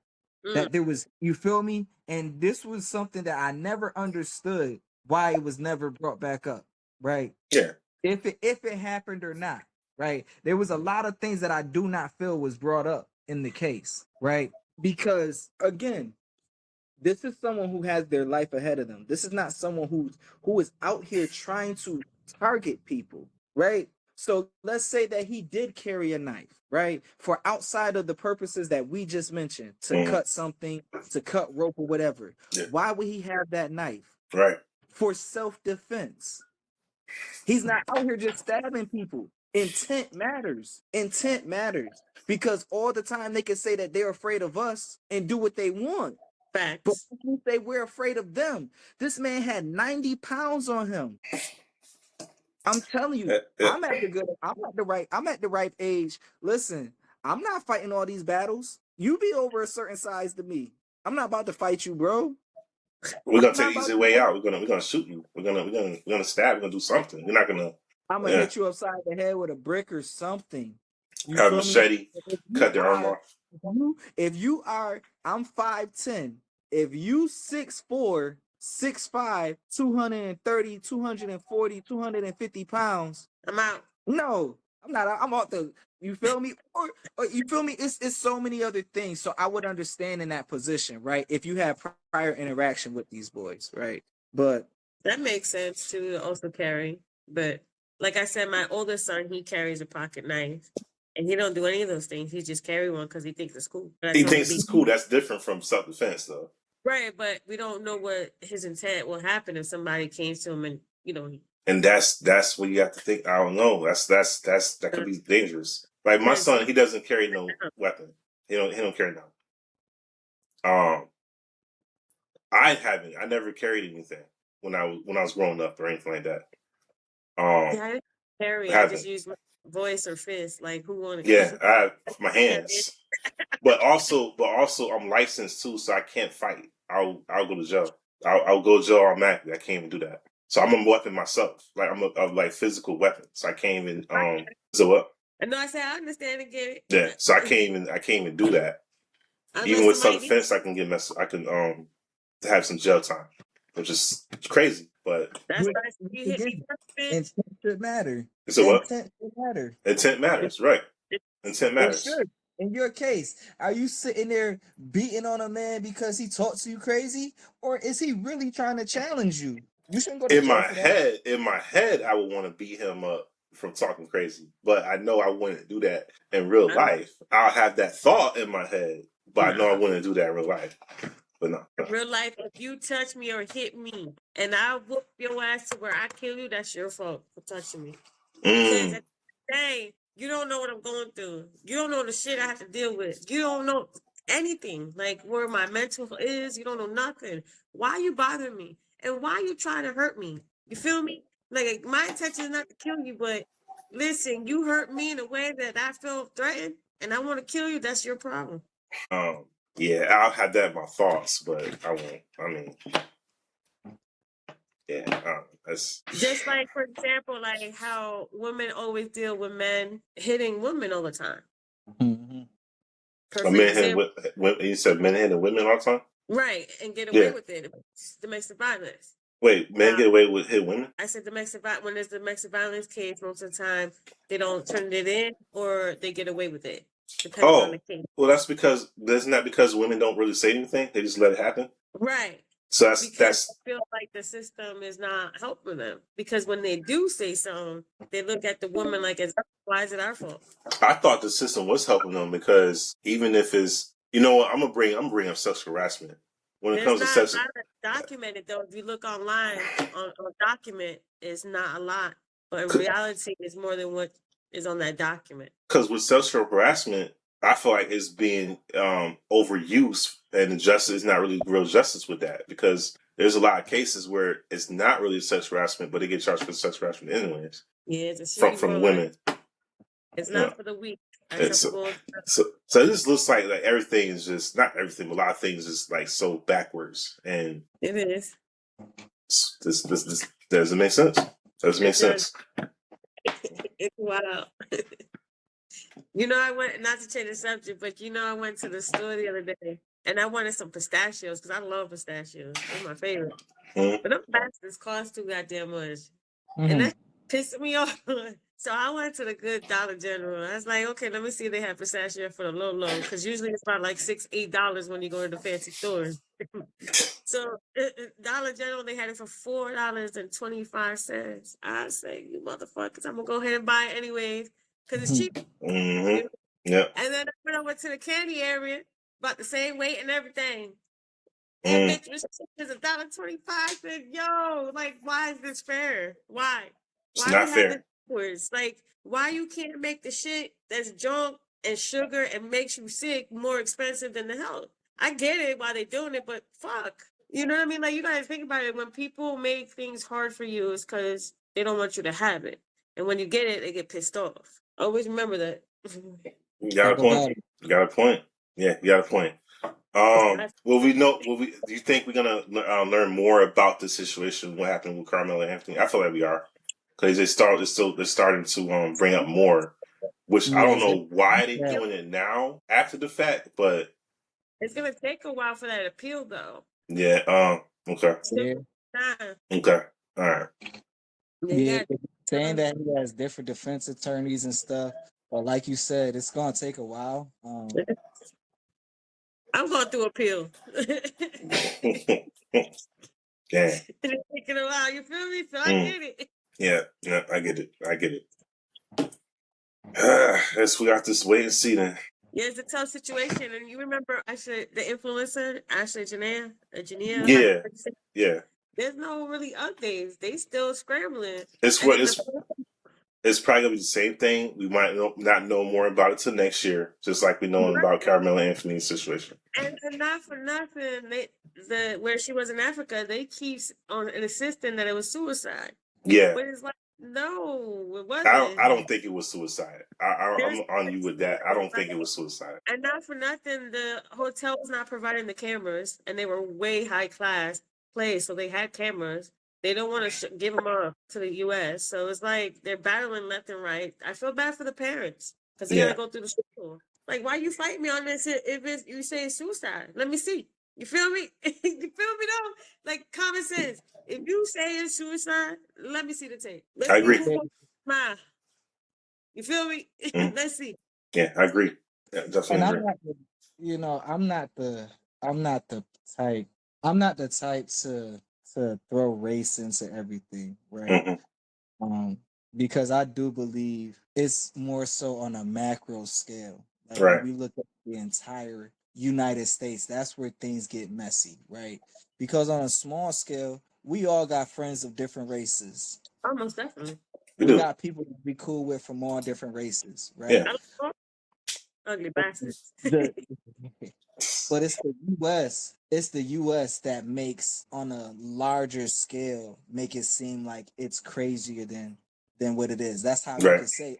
That there was, you feel me? And this was something that I never understood why it was never brought back up, right? Yeah. If it happened or not, right? There was a lot of things that I do not feel was brought up in the case, right? Because again, this is someone who has their life ahead of them. This is not someone who is out here trying to target people, right? So let's say that he did carry a knife, right? For outside of the purposes that we just mentioned, to cut something, to cut rope or whatever. Yeah. Why would he have that knife? Right. For self-defense. He's not out here just stabbing people. Intent matters. Intent matters. Because all the time they can say that they're afraid of us and do what they want. Facts. But when they say we're afraid of them, this man had 90 pounds on him. I'm telling you, I'm at the right age. Listen, I'm not fighting all these battles. You be over a certain size to me. I'm not about to fight you, bro. We're gonna take the easy way out. We're gonna shoot you. We're gonna stab. We're gonna do something. We're not gonna. I'm gonna hit you upside the head with a brick or something. You have a machete. Cut their arm off. If you are, I'm 5'10". If you 6'4", 6'5", 230, 240, 250 pounds, I'm out. No, I'm not. I'm out the. You feel me? Or you feel me? It's so many other things. So I would understand in that position, right? If you have prior interaction with these boys, right? But that makes sense to also carry. But like I said, my oldest son, he carries a pocket knife. And he don't do any of those things. He just carry one because he thinks it's cool. He thinks it's cool. That's different from self-defense, though. Right, but we don't know what his intent will happen if somebody came to him and, And that's what you have to think. I don't know. That could be dangerous. Like my son, he doesn't carry no weapon. He don't carry none. I never carried anything when I was growing up or anything like that. I didn't carry. I just used my voice or fist. Like who wanted? Yeah, I have my hands. but also, I'm licensed too, so I can't fight. I'll go to jail. I'll go to jail automatically. I can't even do that. So I'm a weapon myself. Like I'm a physical weapon. So I can't even so what? No, I said I understand and get it. Yeah. So I can't even do that. Even with self-defense, I can have some jail time, which is crazy. But that's nice. Intent matter. So what? Intent matter. Intent matters, right? Intent matters. In your case, are you sitting there beating on a man because he talks to you crazy, or is he really trying to challenge you? You shouldn't go to in my head, I would want to beat him up from talking crazy, but I know I wouldn't do that in real life. I'll have that thought in my head, but I know I wouldn't do that in real life. But no. Real life, if you touch me or hit me and I whoop your ass to where I kill you, that's your fault for touching me. Because at the day, you don't know what I'm going through. You don't know the shit I have to deal with. You don't know anything, like where my mental is. You don't know nothing. Why you bothering me? And why you trying to hurt me? You feel me? Like my intention is not to kill you, but listen, you hurt me in a way that I feel threatened, and I want to kill you. That's your problem. Yeah, I'll have that in my thoughts, but I won't. I mean, yeah, that's Just like, for example, like how women always deal with men hitting women all the time. Mm-hmm. Perfect men example. you said men hitting women all the time, Right, and get away with it. It's domestic violence. Wait, men get away with hit women? I said when there's domestic violence case, most of the time they don't turn it in or they get away with it, depending on the case. Well, that's because isn't that because women don't really say anything? They just let it happen. Right. So because I feel like the system is not helping them. Because when they do say something, they look at the woman like, why is it our fault? I thought the system was helping them because even if it's, you know what, I'm gonna bring up sexual harassment when it comes to sexual. Not documented though. If you look online on document, it's not a lot, but in reality, it's more than what is on that document. Because with sexual harassment, I feel like it's being overused, and the justice is not really real justice with that because there's a lot of cases where it's not really sexual harassment, but they get charged for sexual harassment anyways. Yeah, it's a from women. It's not for the weak. So it just looks like everything is just not everything, but a lot of things is like so backwards, and it is. This doesn't make sense. Doesn't make sense. It's wild. You know, I went, not to change the subject, but you know, I went to the store the other day and I wanted some pistachios because I love pistachios. They're my favorite. Mm-hmm. But them bastards cost too goddamn much. Mm-hmm. And that pissed me off. So I went to the good Dollar General. I was like, okay, let me see if they have pistachio for the low. Because usually it's about like $6, $8 when you go to the fancy stores. So Dollar General, they had it for $4.25. I say, you motherfuckers, I'm going to go ahead and buy it anyways. Because it's cheap. Mm-hmm. Yeah. And then I went over to the candy area, about the same weight and everything. And bitch was $1.25. Said, yo, like, why is this fair? Why? It's not fair. Like, why you can't make the shit that's junk and sugar and makes you sick more expensive than the health? I get it why they're doing it, but fuck. You know what I mean? Like, you gotta think about it. When people make things hard for you, it's because they don't want you to have it. And when you get it, they get pissed off. Always remember that. You got a point. You got a point. Yeah, you got a point. Do you think we're gonna learn more about the situation? What happened with Carmelo Anthony? I feel like we are, because they're starting to bring up more, which I don't know why they're doing it now after the fact, but it's gonna take a while for that appeal, though. Yeah. Okay. Yeah. Okay. All right. Yeah, saying that he has different defense attorneys and stuff, but like you said, it's gonna take a while. I'm going through appeal. Yeah. It's taking a while. You feel me? So I get it. Yeah, I get it. Guess we got this wait and see then. Yeah, it's a tough situation. And you remember the influencer, Ashley Jania? Yeah. There's no really updates. They still scrambling. It's probably gonna be the same thing. We might not know more about it till next year, just like we know about Carmelo Anthony's situation. And not for nothing, where she was in Africa, they keep on insisting that it was suicide. Yeah, but it's like, no, it wasn't. I don't think it was suicide. I'm on you with that. I don't think it was suicide. And not for nothing, the hotel was not providing the cameras, and they were way high class place, so they had cameras. They don't want to give them off to the U.S., so it's like they're battling left and right. I feel bad for the parents because they gotta go through the school. Like, why you fight me on this if you say it's suicide? Let me see. You feel me? You feel me though? Like, common sense. If you say it's suicide, let me see the tape. I agree. You feel me? Let's see. Yeah, I agree. Yeah, definitely. And I'm not the type to throw race into everything, right? Mm-hmm. Because I do believe it's more so on a macro scale. Like when we look at the entire United States, that's where things get messy, right? Because on a small scale, we all got friends of different races. Almost definitely. We got people to be cool with from all different races, right? Yeah. Ugly bastards. The, but it's the U.S. It's the U.S. that makes on a larger scale make it seem like it's crazier than what it is. That's how you Right. could say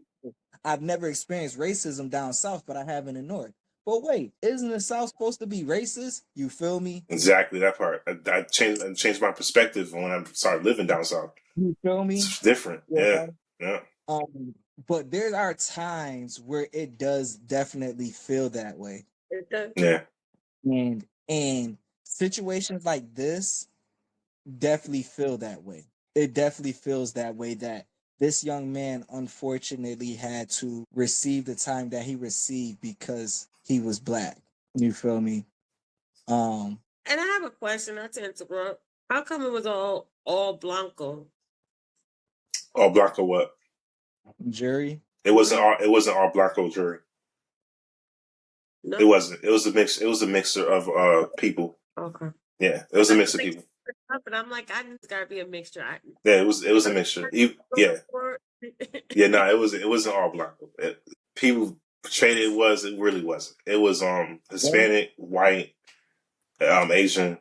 I've never experienced racism down south, but I have in the north. But wait, isn't the South supposed to be racist? You feel me? Exactly that part. I changed my perspective when I started living down south. You feel me? It's different. Yeah. Yeah. But there are times where it does definitely feel that way. It does. Yeah. And situations like this definitely feel that way. It definitely feels that way that this young man unfortunately had to receive the time that he received because he was black. You feel me? And I have a question, not to interrupt. How come it was all Blanco? All black or what? Jury? It wasn't all black or jury. No. It wasn't. It was a mix. It was a mixture of people. Okay. Yeah, it was a mix of people. But I'm like, it's gotta be a mixture. Yeah, it was a mixture. Yeah. Yeah, no, it wasn't all black. People portrayed it really wasn't. It was Hispanic, white, Asian.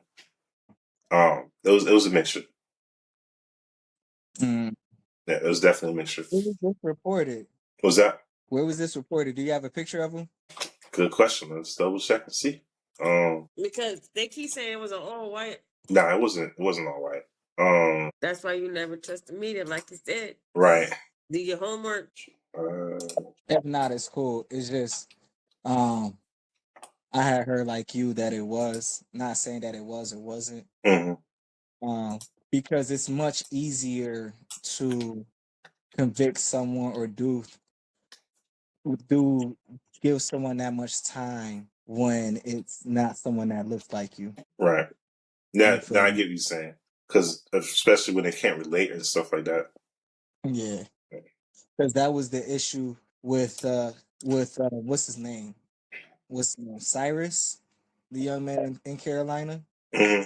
It was a mixture. Mm. Yeah, it was definitely a mixture. Where was this reported? What was that? Where was this reported? Do you have a picture of him? Good question. Let's double check and see. Because they keep saying it was an all white. Nah, it wasn't. It wasn't all white. That's why you never trust the media, like you said. Right. Do your homework. If not, it's cool. It's just I had heard like you that it was. Not saying that it was or wasn't. Mm-hmm. Because it's much easier to convict someone or do give someone that much time when it's not someone that looks like you. Right. Now I get what you're saying. Because especially when they can't relate and stuff like that. Yeah. Because that was the issue with what's his name? Cyrus, the young man in Carolina. Mm-hmm.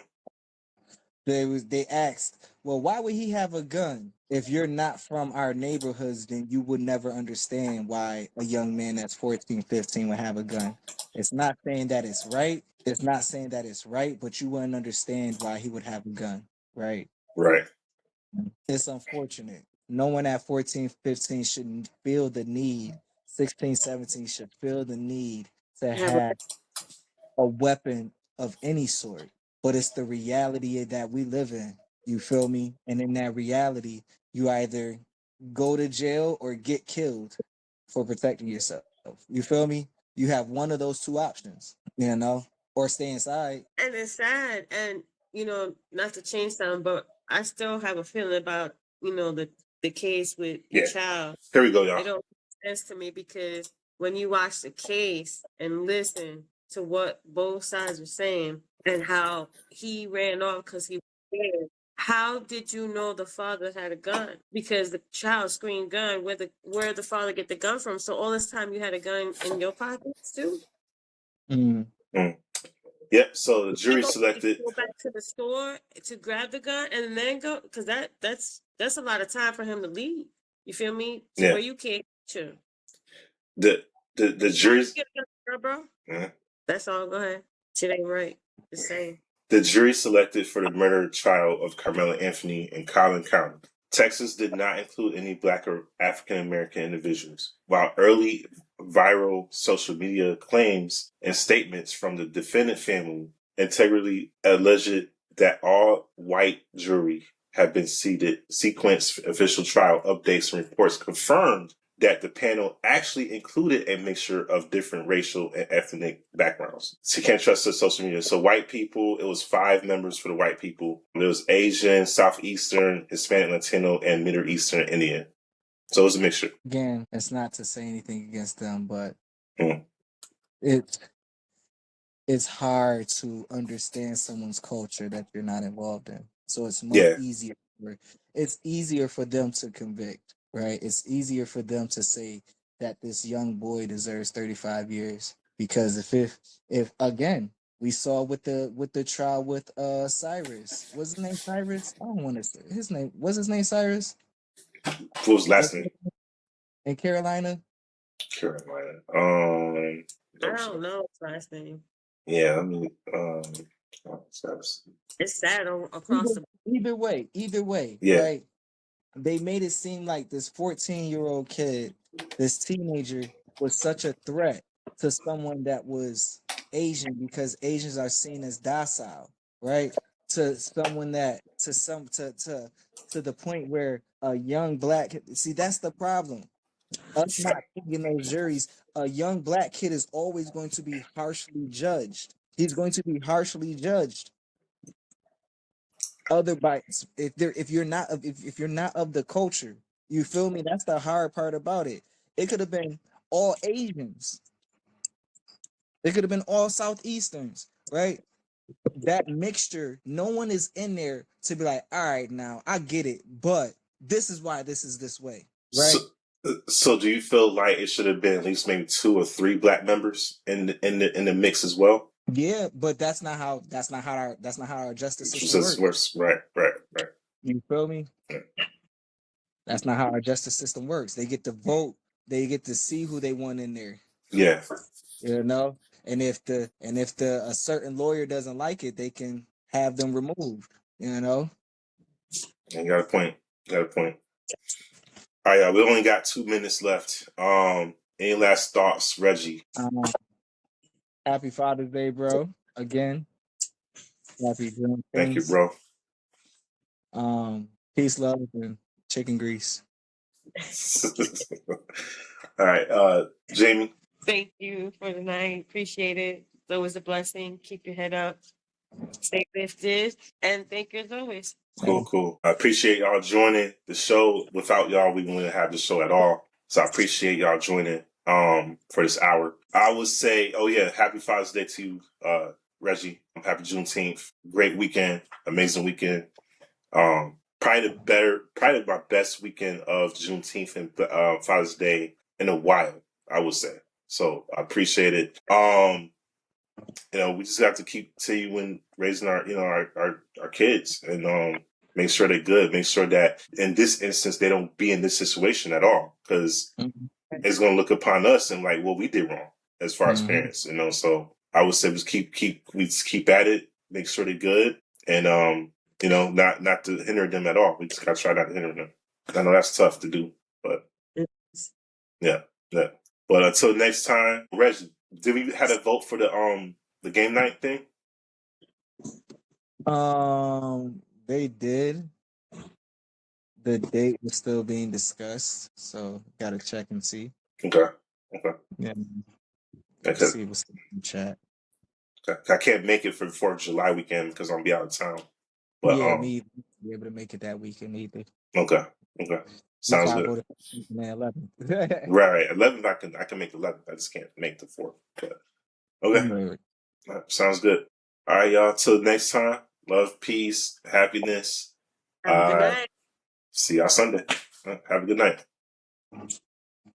They asked, well, why would he have a gun? If you're not from our neighborhoods, then you would never understand why a young man that's 14, 15 would have a gun. It's not saying that it's right. It's not saying that it's right, but you wouldn't understand why he would have a gun, right? Right. It's unfortunate. No one at 14, 15 shouldn't feel the need. 16, 17 should feel the need to have a weapon of any sort. But it's the reality that we live in. You feel me? And in that reality, you either go to jail or get killed for protecting yourself. You feel me? You have one of those two options, or stay inside. And it's sad. And, not to change something, but I still have a feeling about, the case with your child. Here we go, y'all. It don't make sense to me because when you watch the case and listen to what both sides were saying and how he ran off because he was scared, how did you know the father had a gun? Because the child screamed gun. Where the father get the gun from? So all this time you had a gun in your pockets too? Yep. So the jury selected. Go back to the store to grab the gun and then go, because that's a lot of time for him to leave. You feel me? To where you can't get you. The jury's. Bro. That's all. Go ahead. Shit ain't right. The same. The jury selected for the murdered child of Carmelo Anthony in Collin County, Texas, did not include any Black or African American individuals. While early viral social media claims and statements from the defendant family integrally alleged that all white jury had been seated, sequenced official trial updates and reports confirmed that the panel actually included a mixture of different racial and ethnic backgrounds. So you can't trust the social media. So white people, it was 5 members for the white people. There was Asian, Southeastern, Hispanic, Latino, and Middle Eastern Indian. So it was a mixture. Again, it's not to say anything against them, but it's hard to understand someone's culture that you're not involved in. So it's much easier. It's easier for them to convict, right? It's easier for them to say that this young boy deserves 35 years because if again we saw with the trial with Cyrus, what's his name? Cyrus? I don't want to say his name. What's his name? Cyrus? What was his last name? In Carolina. Carolina. I don't know his last name. Yeah, I mean, it's sad across the. Either way, yeah. right? They made it seem like this 14-year-old kid, this teenager, was such a threat to someone that was Asian because Asians are seen as docile, right? To someone that to the point where a young black see that's the problem. Us not thinking those juries, a young black kid is always going to be harshly judged. He's going to be harshly judged other bites if you're not if you're not of the culture, you feel me? That's the hard part about it. It could have been all Asians, it could have been all Southeasterns, right? That mixture, no one is in there to be like, all right, now I get it, but this is why this is this way, right? So do you feel like it should have been at least maybe 2 or 3 black members in the mix as well? Yeah, but that's not how our justice system works. Right. You feel me? Yeah. That's not how our justice system works. They get to vote, they get to see who they want in there. Yeah. You know, and if the a certain lawyer doesn't like it, they can have them removed. You know. You got a point. All right, we only got 2 minutes left. Any last thoughts, Reggie? Happy Father's Day, bro. Again, happy doing Thank you, things. bro. Peace, love, and chicken grease. All right, Jamie. Thank you for the night. Appreciate it. It's always a blessing. Keep your head up. Stay lifted. And thank you as always. Cool. I appreciate y'all joining the show. Without y'all, we wouldn't have the show at all. So I appreciate y'all joining for this hour. I would say, happy Father's Day to you, Reggie. Happy Juneteenth. Great weekend. Amazing weekend. Probably my best weekend of Juneteenth and Father's Day in a while, I would say. So I appreciate it. We just have to keep continuing raising our kids and make sure they're good. Make sure that in this instance they don't be in this situation at all, because it's going to look upon us and like, well, we did wrong as far as parents. So I would say just keep at it. Make sure they're good, and not to hinder them at all. We just got to try not to hinder them. I know that's tough to do, but yeah. But until next time, Reggie, did we have a vote for the game night thing? They did. The date was still being discussed, so gotta check and see. Okay. Yeah. Okay. See what's in the chat. Okay. I can't make it for 4th of July weekend because I'm be out of town. But yeah, me be able to make it that weekend either. Okay. Sounds good. 11. Right. 11 I can make 11. I just can't make the 4th. But okay. Right. Sounds good. All right, y'all. Till next time. Love, peace, happiness. Have a good night. See y'all Sunday. Have a good night.